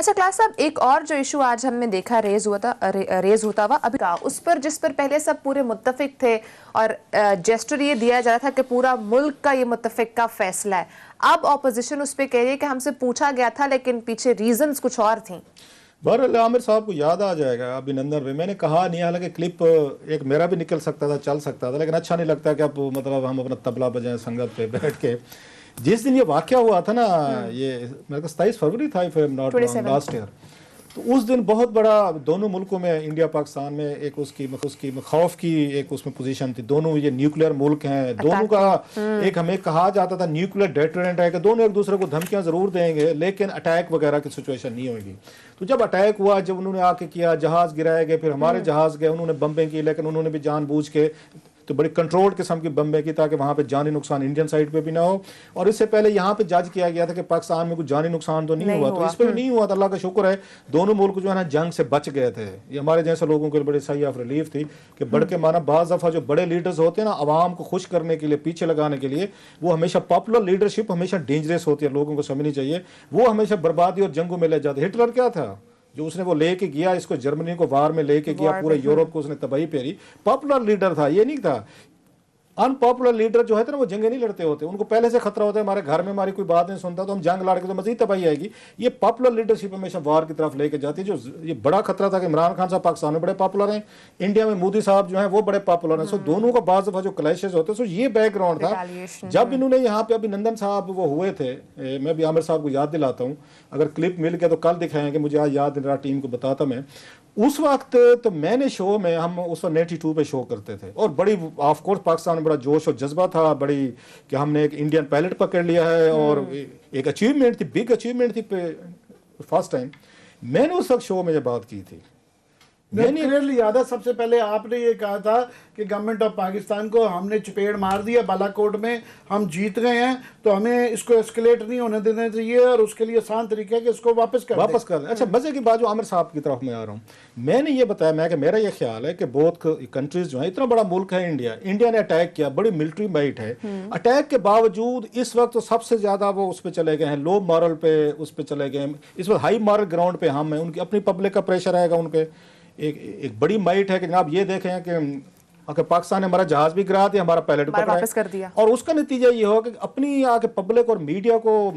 अच्छा क्लास साहब, एक और जो इशू आज हमने देखा रेज होता हुआ अभी का, उस पर जिस पर पहले सब पूरे मुत्तफिक थे और जेस्चर ये दिया जा रहा था कि पूरा मुल्क का ये मुत्तफिक का फैसला है, अब ऑपोजिशन उस पर कह रही है कि हमसे पूछा गया था लेकिन पीछे रीजंस कुछ और थी। बहरहाल आमिर साहब को याद आ जाएगा अभिनंदन पे मैंने कहा नहीं, हालांकि क्लिप एक मेरा भी निकल सकता था, चल सकता था, लेकिन अच्छा नहीं लगता कि अब मतलब हम अपना तबला बजाएं संगत पे बैठ के। जिस दिन ये वाकया हुआ था ना, ये मेरे को 27 फरवरी था if I am not wrong, last year, तो उस दिन बहुत बड़ा दोनों मुल्कों में, इंडिया पाकिस्तान में एक उसकी खौफ की एक उसमें पोजीशन थी। दोनों ये न्यूक्लियर मुल्क हैं, दोनों का एक हमें कहा जाता था न्यूक्लियर डेटरेंट है कि दोनों एक दूसरे को धमकियां जरूर देंगे लेकिन अटैक वगैरह की सिचुएशन नहीं होगी। तो जब अटैक हुआ, जब उन्होंने आके किया, जहाज गिराए गए, फिर हमारे जहाज गए, उन्होंने बम्बें की, लेकिन उन्होंने भी जानबूझ के तो बड़ी कंट्रोल्ड किस्म की बम्बें की ताकि वहाँ पे जानी नुकसान इंडियन साइड पे भी ना हो। और इससे पहले यहाँ पे जज किया गया था कि पाकिस्तान में कुछ जानी नुकसान तो नहीं हुआ, तो इस पर भी नहीं हुआ था, अल्लाह का शुक्र है। दोनों मुल्क जो है ना जंग से बच गए थे। ये हमारे जैसे लोगों के लिए बड़ी सही ऑफ रिलीफ थी कि बढ़ के माना बाज़ दफ़ा जो बड़े लीडर्स होते हैं ना, आवाम को खुश करने के लिए, पीछे लगाने के लिए, वो हमेशा पॉपुलर लीडरशिप हमेशा डेंजरस होती है, लोगों को समझनी चाहिए। वो हमेशा बर्बादी और जंगों में ले जाते। हिटलर क्या था जो उसने वो लेके गया, इसको जर्मनी को वार में लेके गया, पूरे यूरोप को उसने तबाही फेरी, पॉपुलर लीडर था, ये नहीं था। अनपॉपुलर लीडर जो है ना वो जंगे नहीं लड़ते होते, उनको पहले से खतरा होता है हमारे घर में हमारी कोई बात नहीं सुनता तो हम जंग लड़ के तो मजीद तबाही आएगी। ये पॉपुलर लीडरशिप हमेशा वार की तरफ लेके जाती है। जो ये बड़ा खतरा था कि इमरान खान साहब पाकिस्तान में बड़े पॉपुलर हैं, इंडिया में मोदी साहब जो हैं वो बड़े पॉपुलर हैं। सो दोनों का बाज़ दफा जो क्लैशेस होते हैं, सो ये बैकग्राउंड था। जब इन्होंने यहाँ पे अभिनंदन साहब वो हुए थे, मैं भी आमिर साहब को याद दिलाता हूँ, अगर क्लिप मिल गया तो कल दिखाएंगे, मुझे आज याद नहीं रहा, टीम को बताता मैं। उस वक्त तो मैंने शो में, हम उस वक्त 92 पे शो करते थे और बड़ी ऑफ कोर्स पाकिस्तान में बड़ा जोश और जज्बा था, बड़ी कि हमने एक इंडियन पायलट पकड़ लिया है और एक अचीवमेंट थी, बिग अचीवमेंट थी फर्स्ट टाइम। मैंने उस वक्त शो में ये बात की थी। मैंने क्लियरली याद है, सबसे पहले आपने ये कहा था कि गवर्नमेंट ऑफ पाकिस्तान को हमने चपेट मार दिया बालाकोट में, हम जीत गए हैं, तो हमें इसको एस्केलेट नहीं होने देना चाहिए और उसके लिए आसान तरीका है कि इसको वापस कर दें। अच्छा, मजे की बात जो आमिर साहब की तरफ मैं आ रहा हूँ, मैंने ये बताया मैं कि मेरा ये ख्याल है कि बोथ कंट्रीज जो है, इतना बड़ा मुल्क है इंडिया ने अटैक किया, बड़ी मिलिट्री माइट है, अटैक के बावजूद इस वक्त तो सबसे ज्यादा वो उस पर चले गए हैं, लो मॉरल पे उस पर चले गए हैं। इस वक्त हाई मॉरल ग्राउंड पे हम हैं, उनकी अपनी पब्लिक का प्रेशर आएगा उन पे। एक बड़ी माइट है कि जनाब ये देखें कि अगर पाकिस्तान ने हमारा जहाज भी गिरा दिया, हमारा पायलट वापस कर दिया, और उसका नतीजा ये हो कि अपनी आके पब्लिक और मीडिया को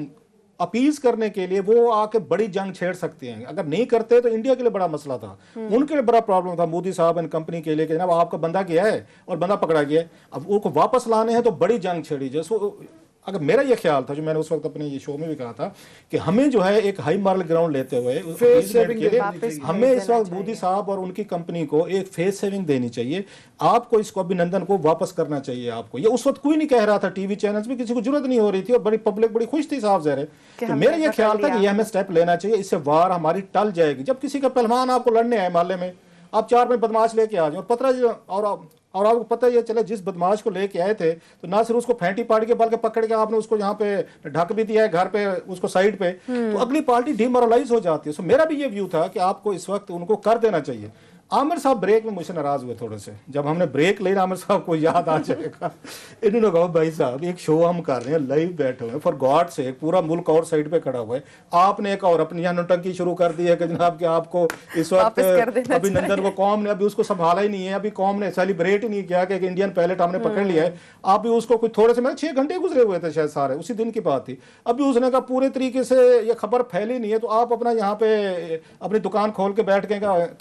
अपीज करने के लिए वो आके बड़ी जंग छेड़ सकते हैं। अगर नहीं करते तो इंडिया के लिए बड़ा मसला था, उनके लिए बड़ा प्रॉब्लम था, मोदी साहब एंड कंपनी के लिए कि जनाब आपका बंदा गया है और बंदा पकड़ा गया है, अब उनको वापस लाने हैं तो बड़ी जंग छेड़ी जाए। अगर मेरा ये ख्याल था, जो मैंने उस वक्त अपने ये शो में भी कहा था, कि हमें जो है एक हाई मॉरल ग्राउंड लेते हुए हमें इस वक्त मोदी साहब और उनकी कंपनी को एक फेस सेविंग देनी चाहिए। आपको इसको अभिनंदन को वापस करना चाहिए। आपको ये उस वक्त कोई नहीं कह रहा था, टीवी चैनल्स में किसी को जरूरत नहीं हो रही थी और बड़ी पब्लिक बड़ी खुश थी साहब ज़ाहिर है। तो मेरा ये ख्याल था कि ये हमें स्टेप लेना चाहिए, इससे वार हमारी टल जाएगी। जब किसी का पहलवान आपको लड़ने आए मोहल्ले में, आप 4 में बदमाश लेके आ जाए और पतरा और आपको पता ये चले जिस बदमाश को लेके आए थे तो ना सिर्फ उसको फेंटी पाड़ के बल्कि पकड़ के आपने उसको यहाँ पे ढक भी दिया है घर पे, उसको साइड पे, तो अगली पार्टी डिमोरलाइज हो जाती है। सो मेरा भी ये व्यू था कि आपको इस वक्त उनको कर देना चाहिए। आमिर साहब ब्रेक में मुझसे नाराज हुए थोड़े से, जब हमने ब्रेक ले, आमिर साहब को याद आ जाएगा, इन्होंने कहा भाई साहब एक शो हम कर रहे हैं, लाइव बैठे हुए, फॉर गॉड से पूरा मुल्क और साइड पे खड़ा हुआ है, आपने एक और अपनी यहाँ नौटंकी शुरू कर दी है कि जनाब कि आपको इस वक्त अभिनंदन को कौम ने अभी उसको संभाला ही नहीं है, अभी कौम ने सेलिब्रेट ही नहीं किया कि एक इंडियन पायलट हमने पकड़ लिया है। आप भी उसको कुछ थोड़े से, मैं 6 घंटे गुजरे हुए थे शायद सारे, उसी दिन की बात थी, अभी उसने कहा पूरे तरीके से ये खबर फैली नहीं है, तो आप अपना यहाँ पे अपनी दुकान खोल के बैठ के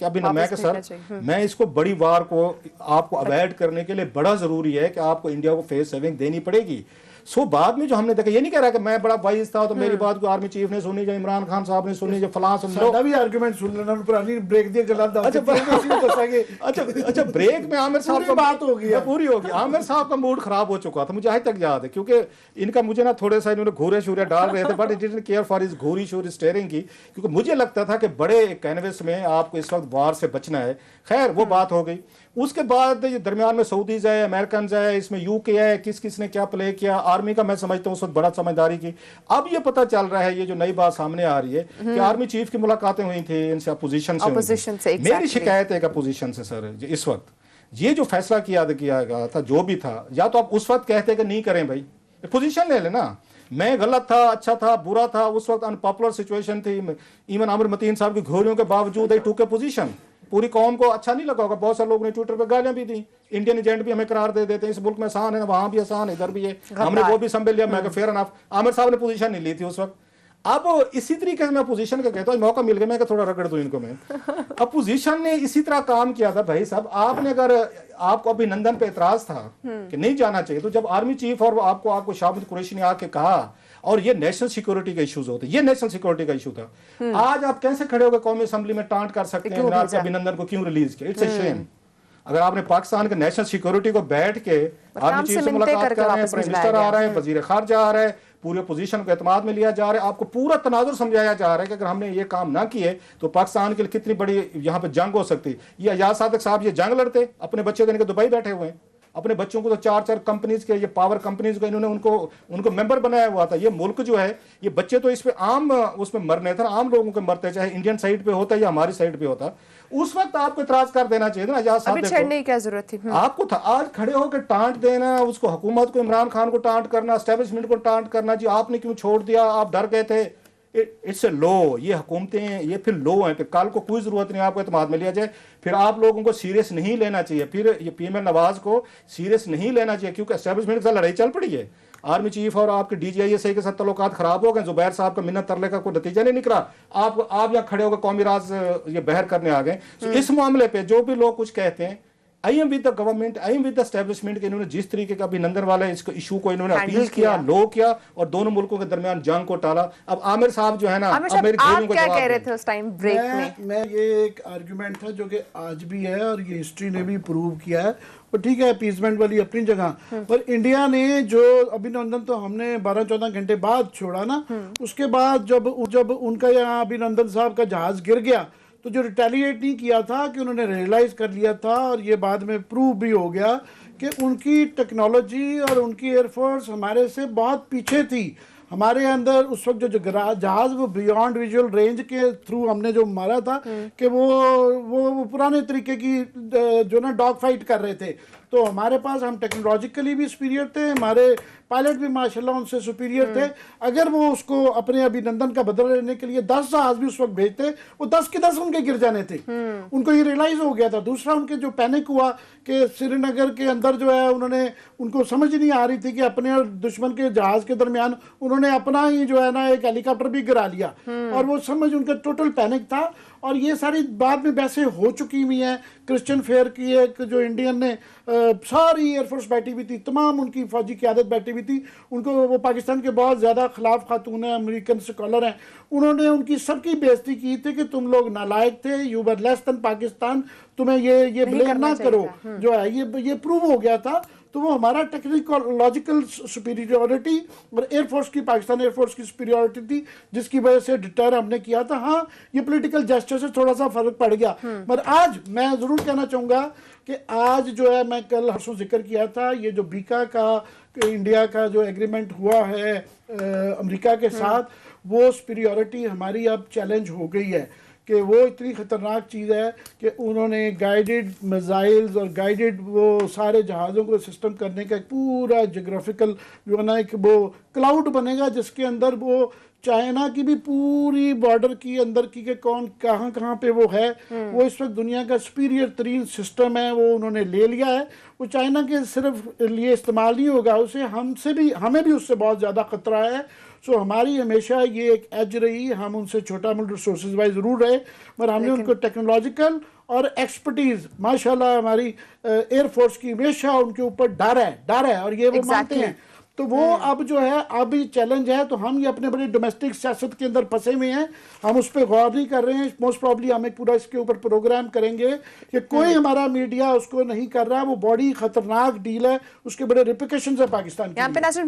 अभी मैं के सर मैं इसको बड़ी वार को आपको अवॉइड करने के लिए बड़ा जरूरी है कि आपको इंडिया को फेस सेविंग देनी पड़ेगी। सो बाद में जो हमने देखा, ये नहीं कह रहा कि मैं बड़ा वाइज था तो मेरी बात को आर्मी चीफ ने सुनी, जो इमरान खान साहब ने सुनी, जो फलां सुन लो भी आर्गुमेंट सुन लेना, पुरानी ब्रेक दिया गला। अच्छा ब्रेक में आमिर साहब की बात हो गई, पूरी होगी। आमिर साहब का मूड खराब हो चुका था, मुझे आज तक याद है, क्योंकि इनका मुझे ना थोड़े सा इन्होंने घूरे शूरे डाल रहे थे, but it didn't care for his घूरी शूरी स्टेयरिंग की, क्योंकि मुझे लगता था कि बड़े कैनवस में आपको इस वक्त वार से बचना है। खैर वो बात हो गई। उसके बाद ये दरमियान में सऊदीज है, अमेरिकन है, इसमें यूके है, किस किस ने क्या प्ले किया, आर्मी का मैं समझता हूँ उस वक्त बड़ा समझदारी की। अब ये पता चल रहा है, ये जो नई बात सामने आ रही है कि आर्मी चीफ की मुलाकातें हुई थी इनसे, अपोजिशन से। मेरी शिकायत है एक अपोजिशन से सर, इस वक्त ये जो फैसला किया गया था जो भी था, या तो आप उस वक्त कहते कि नहीं करें भाई, पोजीशन ले लेना, मैं गलत था, अच्छा था, बुरा था, उस वक्त अनपॉपुलर सिचुएशन थी। इवन आमिर मतीन साहब की घोरियों के बावजूद टू के पोजीशन, पूरी कौम को अच्छा नहीं लगा होगा। बहुत सारे लोगों ने ट्विटर पे गालियां भी दी, इंडियन एजेंट भी हमें करार दे देते हैं, इस मुल्क में आसान है, वहां भी आसान है, इधर भी है, हमने वो भी संभल लिया। मैं फेयर एनफ, आमिर साहब ने पोजीशन नहीं ली थी उस वक्त। अब इसी तरीके से मैं पोजीशन का कहता हूँ, मौका मिल गया मैं थोड़ा रगड़ दूं इनको मैं। अब पोजीशन ने इसी तरह काम किया था। भाई साहब, आपने अगर आपको अभिनंदन पे एतराज था कि नहीं जाना चाहिए, तो जब आर्मी चीफ और आपको शाहिद कुरैशी ने आके कहा, और ये नेशनल सिक्योरिटी का इशूज होते, ये नेशनल सिक्योरिटी का इशू था। आज आप कैसे खड़े होकर कौमी असेंबली में टांट कर सकते हैं आपके अभिनंदन को क्यों रिलीज किया? It's a shame. अगर आपने पाकिस्तान के नेशनल सिक्योरिटी को बैठ के आर्मी चीफ से मुलाकात कर रहे हैं, प्राइम मिनिस्टर आ रहे हैं, वजीर खारजा आ रहे हैं, पूरे पोजीशन को एतमाद में लिया जा रहा है, आपको पूरा तनाजुर समझाया जा रहा है कि अगर हमने ये काम ना किए तो पाकिस्तान के लिए कितनी बड़ी यहाँ पे जंग हो सकती। ये अयाज सादिक साहब ये जंग लड़ते, अपने बच्चे देने के दुबई बैठे हुए हैं, अपने बच्चों को तो 4-4 कंपनीज के, ये पावर कंपनीज को इन्होंने उनको मेंबर बनाया हुआ था। ये मुल्क जो है, ये बच्चे तो इस पे आम उसमें मरने थे, आम लोगों के मरते, चाहे इंडियन साइड पे होता या हमारी साइड पे होता। उस वक्त आपको इतराज कर देना चाहिए था ना, अजाज साहब छेड़ने की क्या जरूरत थी? आपको था। आज खड़े होकर टांट देना, उसको हुकूमत को, इमरान खान को टांट करना, एस्टेब्लिशमेंट को टांट करना, जी आपने क्यों छोड़ दिया, आप डर गए थे। इट्स ए लो। ये हुकूमतें ये फिर लो हैं, फिर कल को कोई जरूरत नहीं आपको एतमाद में लिया जाए, फिर आप लोगों को सीरियस नहीं लेना चाहिए, फिर ये पीएम नवाज को सीरियस नहीं लेना चाहिए, क्योंकि एस्टेब्लिशमेंट के साथ लड़ाई चल पड़ी है। आर्मी चीफ और आपके DGISI के साथ तल्लुकात खराब हो गए, जुबैर साहब का मिन्नत तरले का कोई नतीजा नहीं निकला, आप यहाँ खड़े होकर कौमी राज ये बहर करने आ गए। तो इस मामले पे जो भी लोग कुछ कहते हैं, I am with the government, I am with the establishment के इन्होंने जिस तरीके का अभिनंदन वाला इसको इशू को इन्होंने अपील किया, लो किया और दोनों मुल्कों के दरमियान जंग को टाला। अब आमिर साहब जो है ना, अब मेरी आप क्या कह रहे थे उस टाइम ब्रेक में? मैं ये एक आर्गुमेंट था जो कि आज भी है और ये हिस्ट्री ने भी प्रूव किया है, और ठीक है अपीसमेंट वाली अपनी जगह, पर इंडिया ने जो अभिनंदन तो हमने 12-14 घंटे बाद छोड़ा ना, उसके बाद जब उनका यहाँ अभिनंदन साहब का जहाज गिर गया, तो जो रिटेलिएट नहीं किया था कि उन्होंने रियलाइज कर लिया था, और ये बाद में प्रूव भी हो गया कि उनकी टेक्नोलॉजी और उनकी एयरफोर्स हमारे से बहुत पीछे थी। हमारे अंदर उस वक्त जो जहाज वो बियॉन्ड विजुअल रेंज के थ्रू हमने जो मारा था कि वो पुराने तरीके की जो ना डॉग फाइट कर रहे थे, तो हमारे पास हम टेक्नोलॉजिकली भी सुपीरियर थे, हमारे पायलट भी माशाल्लाह उनसे सुपीरियर थे। अगर वो उसको अपने अभिनंदन का बदला लेने के लिए 10 जहाज भी उस वक्त भेजते, वो 10 के 10 उनके गिर जाने थे। उनको ये रियलाइज हो गया था। दूसरा, उनके जो पैनिक हुआ कि श्रीनगर के अंदर जो है उनको समझ नहीं आ रही थी कि अपने और दुश्मन के जहाज के दरमियान उन्होंने अपना ही जो है ना एक हेलीकॉप्टर भी गिरा लिया, और वो समझ उनका टोटल पैनिक था। और ये सारी बाद में वैसे हो चुकी हुई है। क्रिश्चियन फेयर की एक जो इंडियन ने सारी एयरफोर्स बैठी हुई थी, तमाम उनकी फौजी क़यादत बैठी हुई थी, उनको वो पाकिस्तान के बहुत ज़्यादा खिलाफ खातून है, अमेरिकन स्कॉलर हैं, उन्होंने उनकी सबकी बेइज्जती की थी कि तुम लोग नालायक थे, you were less than Pakistan, तुम्हें ये ब्लेम ना करो, जो है ये प्रूव हो गया था। तो वो हमारा टेक्नोलॉजिकल सुपीरियरिटी और एयरफोर्स की, पाकिस्तान एयरफोर्स की सुपीरियरिटी थी, जिसकी वजह से डिटर हमने किया था। हाँ, ये पॉलिटिकल जेस्चर से थोड़ा सा फर्क पड़ गया, पर आज मैं ज़रूर कहना चाहूँगा कि आज जो है, मैं कल हरसों जिक्र किया था, ये जो बीका का इंडिया का जो एग्रीमेंट हुआ है अमेरिका के साथ, वो सुपीरियरिटी हमारी अब चैलेंज हो गई है कि वो इतनी ख़तरनाक चीज़ है कि उन्होंने गाइडेड मिसाइल्स और गाइडेड वो सारे जहाज़ों को सिस्टम करने का एक पूरा जोग्राफिकल जो है ना एक वो क्लाउड बनेगा, जिसके अंदर वो चाइना की भी पूरी बॉर्डर की अंदर की के कौन कहाँ पे वो है, वो इस वक्त दुनिया का सुपीरियर तरीन सिस्टम है, वो उन्होंने ले लिया है। वो चाइना के सिर्फ लिए इस्तेमाल नहीं होगा, उसे हमें भी उससे बहुत ज़्यादा ख़तरा है। सो हमारी हमेशा ये एक एज रही, हम उनसे छोटा मुल्क रिसोर्सेज वाइज ज़रूर रहे, पर हमने उनको टेक्नोलॉजिकल और एक्सपर्टीज़ माशाल्लाह हमारी एयरफोर्स की हमेशा उनके ऊपर डर है और ये वो मानते हैं। तो वो अब जो है, अब ये चैलेंज है, तो हम ये अपने बड़े डोमेस्टिक सियासत के अंदर फंसे हुए हैं, हम उस पर गौर नहीं कर रहे हैं। मोस्ट प्रॉब्ली हम एक पूरा इसके ऊपर प्रोग्राम करेंगे कि कोई हमारा मीडिया उसको नहीं कर रहा, वो बड़ी खतरनाक डील है, उसके बड़े रिप्लिकेशंस है पाकिस्तान के लिए।